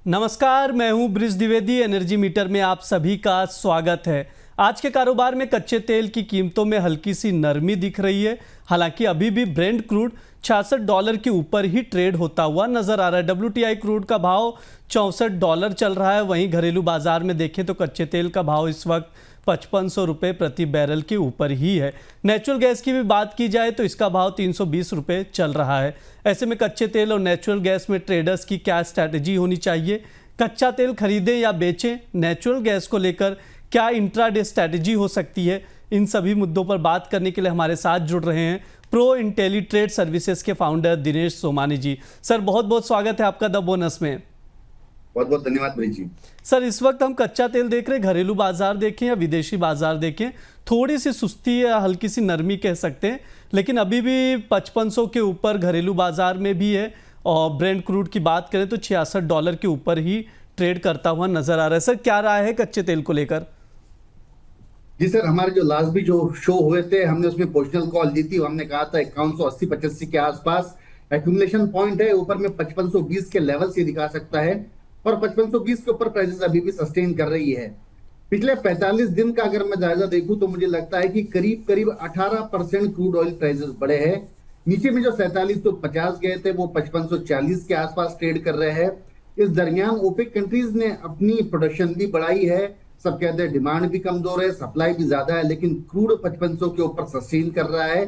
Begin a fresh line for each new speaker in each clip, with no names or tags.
नमस्कार, मैं हूं ब्रिज द्विवेदी। एनर्जी मीटर में आप सभी का स्वागत है। आज के कारोबार में कच्चे तेल की कीमतों में हल्की सी नरमी दिख रही है। हालांकि अभी भी ब्रेंट क्रूड $66 के ऊपर ही ट्रेड होता हुआ नजर आ रहा है। WTI क्रूड का भाव $64 चल रहा है। वहीं घरेलू बाजार में देखें तो कच्चे तेल का भाव इस वक्त 5500 रुपये प्रति बैरल के ऊपर ही है। नेचुरल गैस की भी बात की जाए तो इसका भाव 320 रुपये चल रहा है। ऐसे में कच्चे तेल और नेचुरल गैस में ट्रेडर्स की क्या स्ट्रैटेजी होनी चाहिए? कच्चा तेल खरीदें या बेचें? नेचुरल गैस को लेकर क्या इंट्राडे स्ट्रैटेजी हो सकती है? इन सभी मुद्दों पर बात करने के लिए हमारे साथ जुड़ रहे हैं प्रो इंटेलीट्रेड सर्विसेज के फाउंडर दिनेश सोमानी जी। सर, बहुत बहुत स्वागत है आपका द बोनस में।
बहुत बहुत धन्यवाद ब्रिज जी।
सर, इस वक्त हम कच्चा तेल देख रहे हैं। घरेलू बाजार देखें या विदेशी बाजार देखें, थोड़ी सी सुस्ती या हल्की सी नरमी कह सकते हैं, लेकिन अभी भी 5500 के ऊपर घरेलू बाजार में भी है। और ब्रेंट क्रूड की बात करें तो $66 के ऊपर ही ट्रेड करता हुआ नजर आ रहा है। सर, क्या राय है कच्चे तेल को लेकर?
जी सर, हमारे जो लास्ट भी जो शो हुए थे, हमने उसमें पोजिशनल कॉल दी थी। हमने कहा था 5180-85 के आसपास एक्यूमुलेशन पॉइंट है। ऊपर में 5520 के लेवल से दिखा सकता है और 5520 के ऊपर प्राइसेस अभी भी सस्टेन कर रही है। पिछले 45 दिन का अगर मैं जायजा देखूं तो मुझे लगता है कि करीब करीब 18% क्रूड ऑयल प्राइसेस बढ़े हैं। नीचे में जो 4750 गए थे वो 5540 के आसपास ट्रेड कर रहे हैं। इस दरमियान ओपेक कंट्रीज ने अपनी प्रोडक्शन भी बढ़ाई है। सब कहते हैं डिमांड भी कमजोर है, सप्लाई भी ज्यादा है, लेकिन क्रूड 5500 के ऊपर सस्टेन कर रहा है।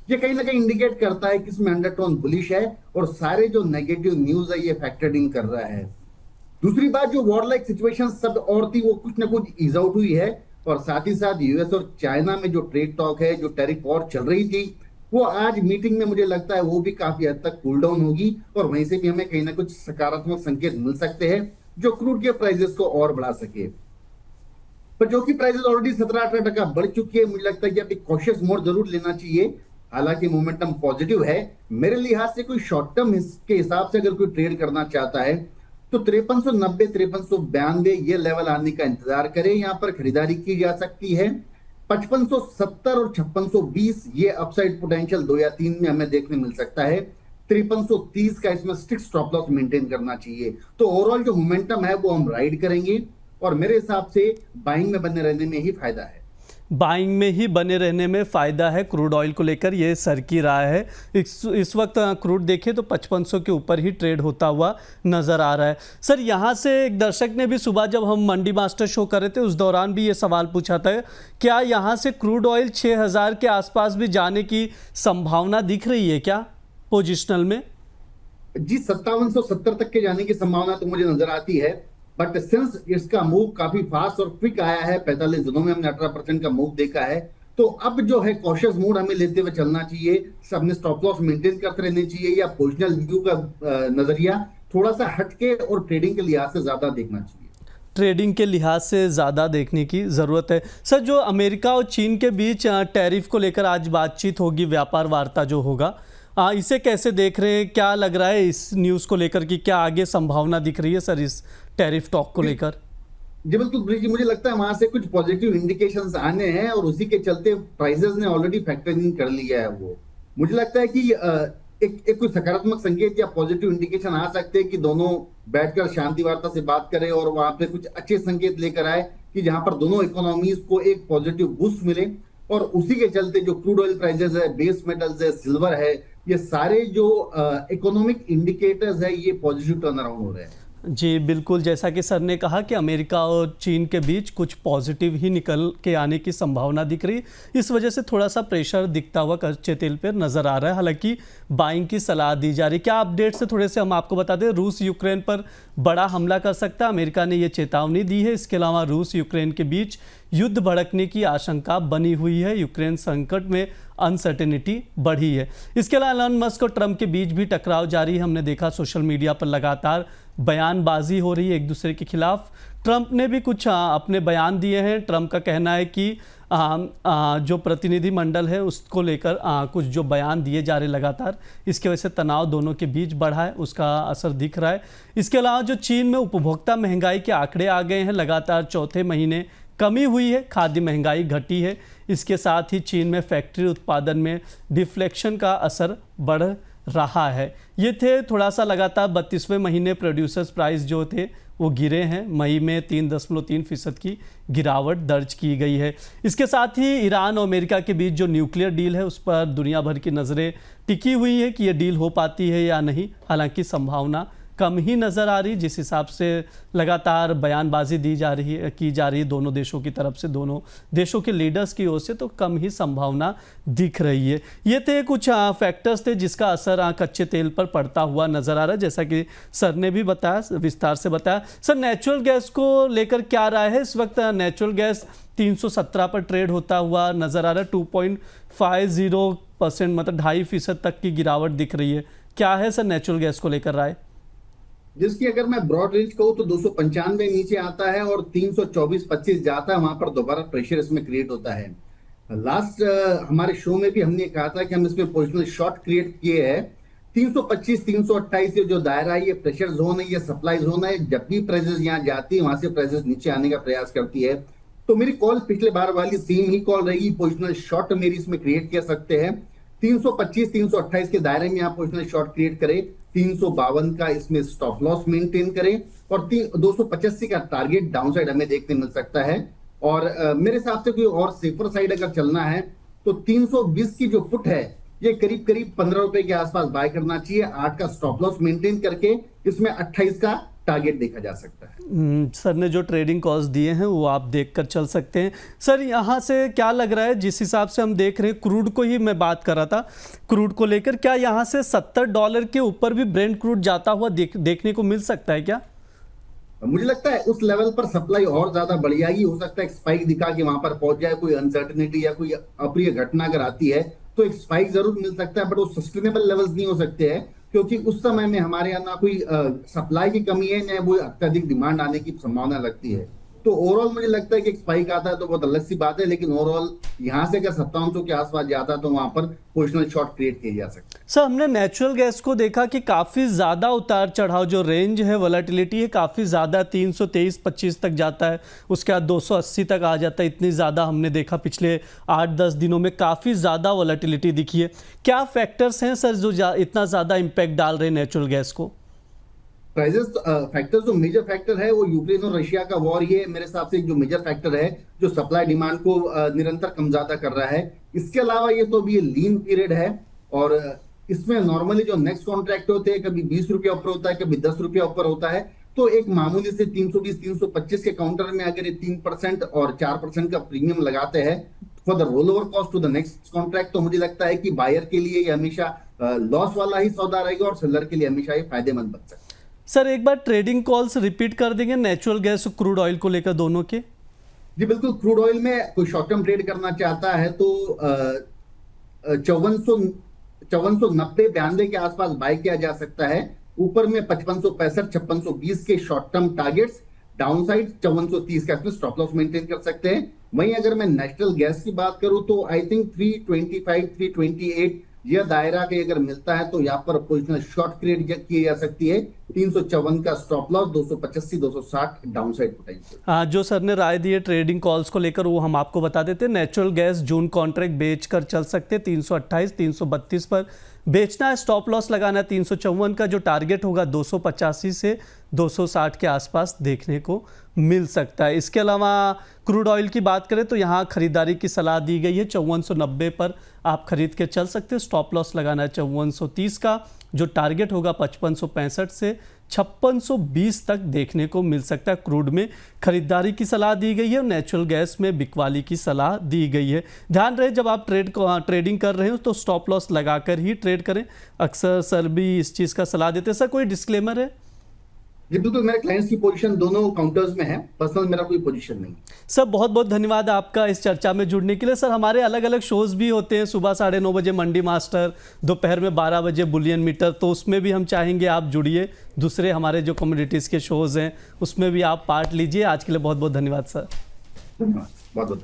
ये कहीं ना कहीं इंडिकेट करता है कि इसमें अंडरटोन बुलिश है और सारे जो नेगेटिव न्यूज है ये फैक्टर्ड इन कर रहा है। दूसरी बात, जो वॉर लाइक सिचुएशन सब और थी वो कुछ ना कुछ ईज आउट हुई है और साथ ही साथ यूएस और चाइना में जो ट्रेड टॉक है, जो टैरिफ वॉर चल रही थी, वो आज मीटिंग में मुझे लगता है वो भी काफी हद तक कूल डाउन होगी और वहीं से भी हमें कहीं ना कुछ सकारात्मक संकेत मिल सकते हैं जो क्रूड के प्राइसेस को और बढ़ा सके। पर जो कि प्राइसेस ऑलरेडी 17-18% बढ़ चुकी है, मुझे लगता है कि अभी कॉशियस मोड जरूर लेना चाहिए। हालांकि मोमेंटम पॉजिटिव है। मेरे लिहाज से कोई शॉर्ट टर्म के हिसाब से अगर कोई ट्रेड करना चाहता है तो 5390-5392 ये लेवल आने का इंतजार करें। यहां पर खरीदारी की जा सकती है। 5570 और 5620 ये अपसाइड पोटेंशियल 2 या 3 में हमें देखने मिल सकता है। 5330 का इसमें स्ट्रिक्ट स्टॉप लॉस मेंटेन करना चाहिए। तो ओवरऑल जो मोमेंटम है वो हम राइड करेंगे और मेरे हिसाब से बाइंग में बने रहने में ही फायदा है।
बाइंग में ही बने रहने में फ़ायदा है क्रूड ऑयल को लेकर, ये सर की राय है। इस वक्त क्रूड देखें तो 5500 के ऊपर ही ट्रेड होता हुआ नज़र आ रहा है। सर, यहाँ से एक दर्शक ने भी सुबह जब हम मंडी मास्टर शो कर रहे थे उस दौरान भी ये सवाल पूछा था, क्या यहाँ से क्रूड ऑयल 6000 के आसपास भी जाने की संभावना दिख रही है क्या पोजिशनल में?
जी, 5770 तक के जाने की संभावना तो मुझे नजर आती है, बट सिंस इसका मूव काफी फास्ट और क्विक आया है, 45 दिनों में हमने 18% का मूव देखा है, तो अब जो है कॉशियस मूड हमें लेते हुए चलना चाहिए। सबने स्टॉप लॉस मेंटेन करते रहने चाहिए या पोजिशनल व्यू का नजरिया थोड़ा सा हटके और ट्रेडिंग के लिहाज से ज्यादा देखना चाहिए।
ट्रेडिंग के लिहाज से ज़्यादा देखने की ज़रूरत है। सर, जो अमेरिका और चीन के बीच टैरिफ को लेकर आज बातचीत होगी, व्यापार वार्ता जो होगा, इसे कैसे देख रहे हैं? क्या लग रहा है इस न्यूज़ को लेकर कि क्या आगे संभावना दिख रही है सर इस टैरिफ टॉक को लेकर?
जी बिल्कुल ब्रिज जी, मुझे लगता है वहां से कुछ पॉजिटिव इंडिकेशंस आने हैं और उसी के चलते प्राइसेस ने ऑलरेडी फैक्टरिंग कर लिया है। वो मुझे लगता है कि एक कोई सकारात्मक संकेत या पॉजिटिव इंडिकेशन आ सकते हैं कि दोनों बैठकर शांति वार्ता से बात करें और वहां पे कुछ अच्छे संकेत लेकर आए कि जहां पर दोनों इकोनॉमीज को एक पॉजिटिव बूस्ट मिले और उसी के चलते जो क्रूड ऑयल प्राइसेस है, बेस मेटल्स है, सिल्वर है, ये सारे जो इकोनॉमिक इंडिकेटर्स है ये पॉजिटिव टर्न अराउंड हो रहे हैं।
जी बिल्कुल, जैसा कि सर ने कहा कि अमेरिका और चीन के बीच कुछ पॉजिटिव ही निकल के आने की संभावना दिख रही, इस वजह से थोड़ा सा प्रेशर दिखता हुआ कच्चे तेल पर नज़र आ रहा है। हालांकि बाइंग की सलाह दी जा रही। क्या अपडेट से थोड़े से हम आपको बता दें, रूस यूक्रेन पर बड़ा हमला कर सकता है, अमेरिका ने ये चेतावनी दी है। इसके अलावा रूस यूक्रेन के बीच युद्ध भड़कने की आशंका बनी हुई है। यूक्रेन संकट में अनसर्टेनिटी बढ़ी है। इसके अलावा एलन मस्क और ट्रंप के बीच भी टकराव जारी है। हमने देखा सोशल मीडिया पर लगातार बयानबाजी हो रही है एक दूसरे के खिलाफ। ट्रंप ने भी कुछ अपने बयान दिए हैं। ट्रंप का कहना है कि जो प्रतिनिधि मंडल है उसको लेकर कुछ जो बयान दिए जा रहे लगातार, इसकी वजह से तनाव दोनों के बीच बढ़ा है, उसका असर दिख रहा है। इसके अलावा जो चीन में उपभोक्ता महंगाई के आंकड़े आ गए हैं, लगातार चौथे महीने कमी हुई है, खाद्य महंगाई घटी है। इसके साथ ही चीन में फैक्ट्री उत्पादन में डिफ्लेक्शन का असर बढ़ रहा है। ये थे थोड़ा सा लगातार 32वें महीने प्रोड्यूसर्स प्राइस जो थे वो गिरे हैं। मई में 3.3% की गिरावट दर्ज की गई है। इसके साथ ही ईरान और अमेरिका के बीच जो न्यूक्लियर डील है उस पर दुनिया भर की नज़रें टिकी हुई है कि ये डील हो पाती है या नहीं। हालांकि संभावना कम ही नज़र आ रही, जिस हिसाब से लगातार बयानबाजी की जा रही है दोनों देशों की तरफ से, दोनों देशों के लीडर्स की ओर से, तो कम ही संभावना दिख रही है। ये थे कुछ फैक्टर्स थे जिसका असर कच्चे तेल पर पड़ता हुआ नज़र आ रहा है, जैसा कि सर ने भी बताया, विस्तार से बताया। सर, नेचुरल गैस को लेकर क्या राय है? इस वक्त नेचुरल गैस 317 पर ट्रेड होता हुआ नज़र आ रहा है। 2.50% मतलब 2.5% तक की गिरावट दिख रही है। क्या है सर नेचुरल गैस को लेकर राय?
जिसकी अगर मैं ब्रॉड रेंज कहूँ तो 295 नीचे आता है और 324-25 जाता है, वहां पर दोबारा प्रेशर इसमें क्रिएट होता है। लास्ट हमारे शो में भी हमने कहा था कि हम इसमें पोजिशनल शॉर्ट क्रिएट किए हैं। 325-328 ये जो दायरा है, ये प्रेशर जोन है, ये सप्लाई जोन है। जब भी प्राइसेस यहाँ जाती है वहां से प्राइसेस नीचे आने का प्रयास करती है। तो मेरी कॉल पिछले बार वाली सेम ही कॉल रहेगी। पोजिशनल शॉर्ट मेरी इसमें क्रिएट कर सकते हैं। 325-328 के दायरे में आप पोजिशनल शॉर्ट क्रिएट करें। 352 का इसमें स्टॉप लॉस मेंटेन करें और 285 का टारगेट डाउनसाइड हमें देखने मिल सकता है। और मेरे हिसाब से कोई और सेफर साइड अगर चलना है तो 320 की जो पुट है ये करीब करीब 15 रुपए के आसपास बाय करना चाहिए। 8 का स्टॉप लॉस मेंटेन करके इसमें 28 का टारगेट देखा जा सकता है।
सर ने जो ट्रेडिंग कॉल्स दिए हैं वो आप देखकर चल सकते हैं। सर, यहाँ से क्या लग रहा है, जिस हिसाब से हम देख रहे हैं, क्रूड को ही मैं बात कर रहा था, क्रूड को लेकर क्या यहाँ से $70 के ऊपर भी ब्रेंट क्रूड जाता हुआ देखने को मिल सकता है क्या?
मुझे लगता है उस लेवल पर सप्लाई और ज्यादा बढ़ जाएगी। हो सकता है एक स्पाइक दिखा के वहां पर पहुंच जाए। कोई अनसर्टेनिटी या कोई अप्रिय घटना अगर आती है तो एक स्पाइक जरूर मिल सकता है, बट वो सस्टेनेबल लेवल्स नहीं हो सकते हैं, क्योंकि उस समय में हमारे यहाँ ना कोई सप्लाई की कमी है, ना वो अत्यधिक डिमांड आने की संभावना लगती है। तो ओवरऑल मुझे लगता है कि एक स्पाइक आता है तो बहुत अलग सी बात है, लेकिन ओवरऑल यहाँ से अगर 5700 के आसपास जाता है तो वहां पर पोजिशनल शॉर्ट क्रिएट किया जा सकता है।
सर, हमने नेचुरल गैस को देखा कि काफ़ी ज़्यादा उतार चढ़ाव, जो रेंज है, वोलेटिलिटी है, काफ़ी ज़्यादा 323-25 तक जाता है, उसके बाद 280 तक आ जाता है। इतनी ज़्यादा हमने देखा पिछले 8-10 दिनों में, काफ़ी ज़्यादा वोलेटिलिटी दिखी है। क्या फैक्टर्स हैं सर जो इतना ज़्यादा इम्पैक्ट डाल रहे हैं नेचुरल गैस को?
प्राइजेस फैक्टर जो मेजर फैक्टर है वो यूक्रेन और रशिया का वॉर, ये मेरे हिसाब से जो मेजर फैक्टर है जो सप्लाई डिमांड को निरंतर कम ज्यादा कर रहा है। इसके अलावा ये तो भी लीन पीरियड है और इसमें नॉर्मली जो नेक्स्ट कॉन्ट्रैक्ट होते हैं कभी 20 रुपया ऊपर होता है, कभी 10 रुपया ऊपर होता है। तो एक मामूली से 320-325 के काउंटर में अगर ये 3% और 4% का प्रीमियम लगाते हैं for the rollover cost to the next contract, तो मुझे लगता है कि बायर के लिए ये हमेशा लॉस वाला ही सौदा रहेगा और सेलर के लिए हमेशा ये फायदेमंद बन सकता है।
सर, एक बार ट्रेडिंग कॉल्स रिपीट कर देंगे नेचुरल गैस और क्रूड ऑयल को लेकर दोनों के?
जी बिल्कुल। क्रूड ऑयल में कोई शॉर्ट टर्म ट्रेड करना चाहता है तो 5490-92 के आसपास बाय किया जा सकता है। ऊपर में 5565-5620 के शॉर्ट टर्म टारगेट्स, डाउनसाइड 5430 का इसमें स्टॉप लॉस मेंटेन कर सकते हैं। वहीं अगर मैं नेचुरल गैस की बात करूं तो आई थिंक 325-328 यह दायरा के अगर मिलता है तो यहाँ पर पोजिशनल शॉर्ट क्रिएट की जा सकती है। 354 का स्टॉप लॉस, 285-260 डाउनसाइड पोटेंशियल।
जो सर ने राय दी है ट्रेडिंग कॉल्स को लेकर वो हम आपको बता देते हैं। नेचुरल गैस जून कॉन्ट्रैक्ट बेचकर चल सकते हैं 328-332 पर बेचना है। स्टॉप लॉस लगाना है 354 का, जो टारगेट होगा 285 से 260 के आसपास देखने को मिल सकता है। इसके अलावा क्रूड ऑयल की बात करें तो यहाँ खरीदारी की सलाह दी गई है। 5490 पर आप खरीद के चल सकते हैं। स्टॉप लॉस लगाना है 5430 का, जो टारगेट होगा 5565 से 5620 तक देखने को मिल सकता है। क्रूड में खरीदारी की सलाह दी गई है और नेचुरल गैस में बिकवाली की सलाह दी गई है। ध्यान रहे जब आप ट्रेडिंग कर रहे हो तो स्टॉप लॉस लगाकर ही ट्रेड करें। अक्सर सर भी इस चीज़ का सलाह देते हैं। सर, कोई डिस्क्लेमर है?
जी बिल्कुल, मेरे क्लाइंट्स की पोजीशन दोनों काउंटर्स में है, पर्सनल मेरा कोई पोजीशन नहीं।
सर, बहुत बहुत धन्यवाद आपका इस चर्चा में जुड़ने के लिए। सर, हमारे अलग अलग शोज़ भी होते हैं। सुबह 9:30 बजे मंडी मास्टर, दोपहर में 12 बजे बुलियन मीटर, तो उसमें भी हम चाहेंगे आप जुड़िए। दूसरे हमारे जो कम्युनिटीज़ के शोज़ हैं उसमें भी आप पार्ट लीजिए। आज के लिए बहुत बहुत धन्यवाद सर।
धन्यवाद, बहुत बहुत।